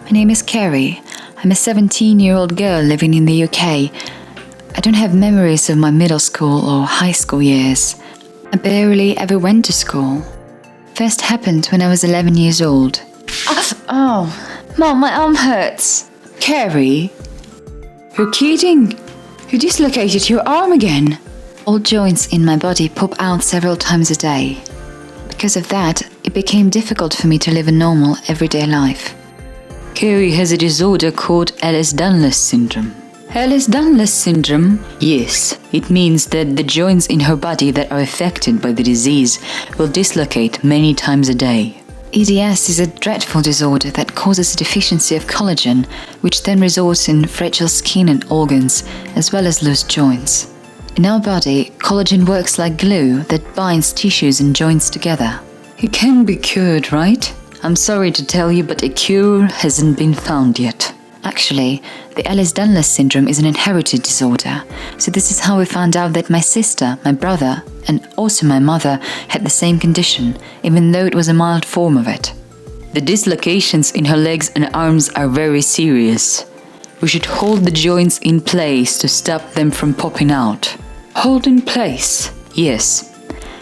My name is Carrie. I'm a 17-year-old girl living in the UK. I don't have memories of my middle school or high school years. I barely ever went to school. First happened when I was 11 years old. Oh, Mom, my arm hurts. Carrie, you're kidding? You dislocated your arm again. All joints in my body pop out several times a day. Because of that, it became difficult for me to live a normal, everyday life. Carrie has a disorder called Ehlers-Danlos syndrome. Ehlers-Danlos syndrome? Yes, it means that the joints in her body that are affected by the disease will dislocate many times a day. EDS is a dreadful disorder that causes a deficiency of collagen, which then results in fragile skin and organs, as well as loose joints. In our body, collagen works like glue that binds tissues and joints together. It can be cured, right? I'm sorry to tell you, but a cure hasn't been found yet. Actually, the Ehlers-Danlos syndrome is an inherited disorder, so this is how we found out that my sister, my brother, and also my mother had the same condition, even though it was a mild form of it. The dislocations in her legs and arms are very serious. We should hold the joints in place to stop them from popping out. Hold in place? Yes.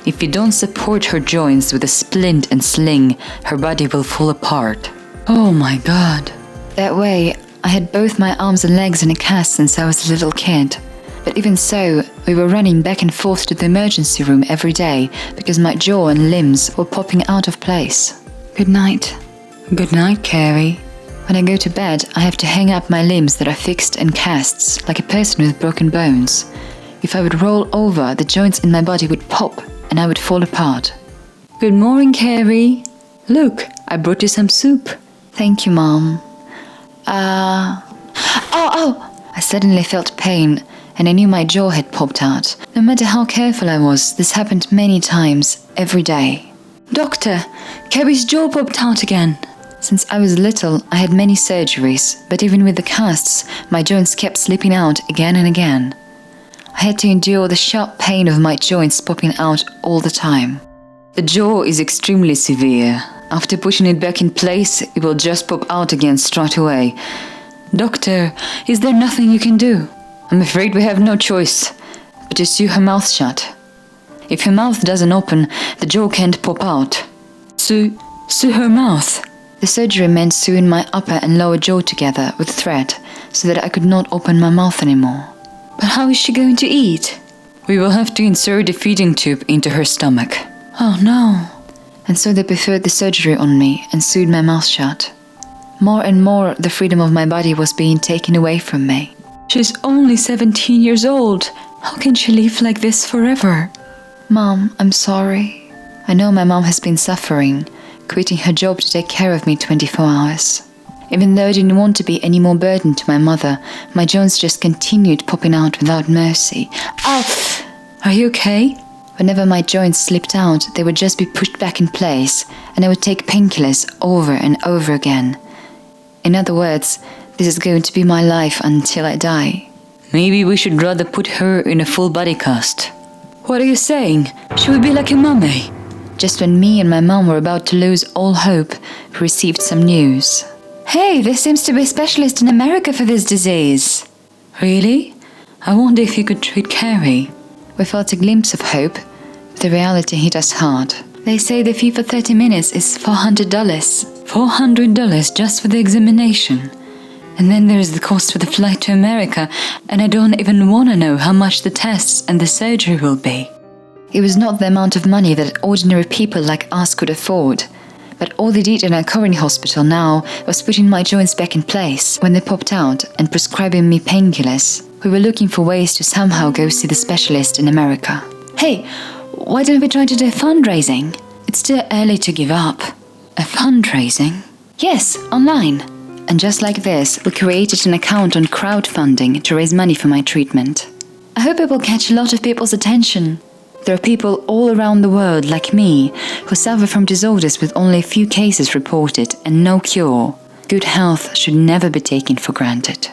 If you don't support her joints with a splint and sling, her body will fall apart. Oh my God. That way, I had both my arms and legs in a cast since I was a little kid. But even so, we were running back and forth to the emergency room every day because my jaw and limbs were popping out of place. Good night. Good night, Carrie. When I go to bed, I have to hang up my limbs that are fixed in casts, like a person with broken bones. If I would roll over, the joints in my body would pop and I would fall apart. Good morning, Carrie. Look, I brought you some soup. Thank you, Mom. I suddenly felt pain and I knew my jaw had popped out. No matter how careful I was, this happened many times, every day. Doctor, Carrie's jaw popped out again. Since I was little, I had many surgeries, but even with the casts, my joints kept slipping out again and again. I had to endure the sharp pain of my joints popping out all the time. The jaw is extremely severe. After pushing it back in place, it will just pop out again straight away. Doctor, is there nothing you can do? I'm afraid we have no choice but to sew her mouth shut. If her mouth doesn't open, the jaw can't pop out. Sew her mouth. The surgery meant sewing my upper and lower jaw together with thread so that I could not open my mouth anymore. But how is she going to eat? We will have to insert a feeding tube into her stomach. Oh no. And so they preferred the surgery on me and sewed my mouth shut. More and more, the freedom of my body was being taken away from me. She's only 17 years old. How can she live like this forever? Mom, I'm sorry. I know my mom has been suffering, quitting her job to take care of me 24 hours. Even though I didn't want to be any more burden to my mother, my joints just continued popping out without mercy. Ow! Are you okay? Whenever my joints slipped out, they would just be pushed back in place, and I would take painkillers over and over again. In other words, this is going to be my life until I die. Maybe we should rather put her in a full body cast. What are you saying? She would be like a mummy. Just when me and my mom were about to lose all hope, we received some news. Hey, there seems to be a specialist in America for this disease. Really? I wonder if you could treat Carrie. We felt a glimpse of hope, but the reality hit us hard. They say the fee for 30 minutes is $400. $400 just for the examination. And then there is the cost for the flight to America, and I don't even want to know how much the tests and the surgery will be. It was not the amount of money that ordinary people like us could afford. But all they did in our current hospital now was putting my joints back in place when they popped out and prescribing me painkillers. We were looking for ways to somehow go see the specialist in America. Hey, why don't we try to do fundraising? It's still early to give up. A fundraising? Yes, online. And just like this, we created an account on crowdfunding to raise money for my treatment. I hope it will catch a lot of people's attention. There are people all around the world like me who suffer from disorders with only a few cases reported and no cure. Good health should never be taken for granted.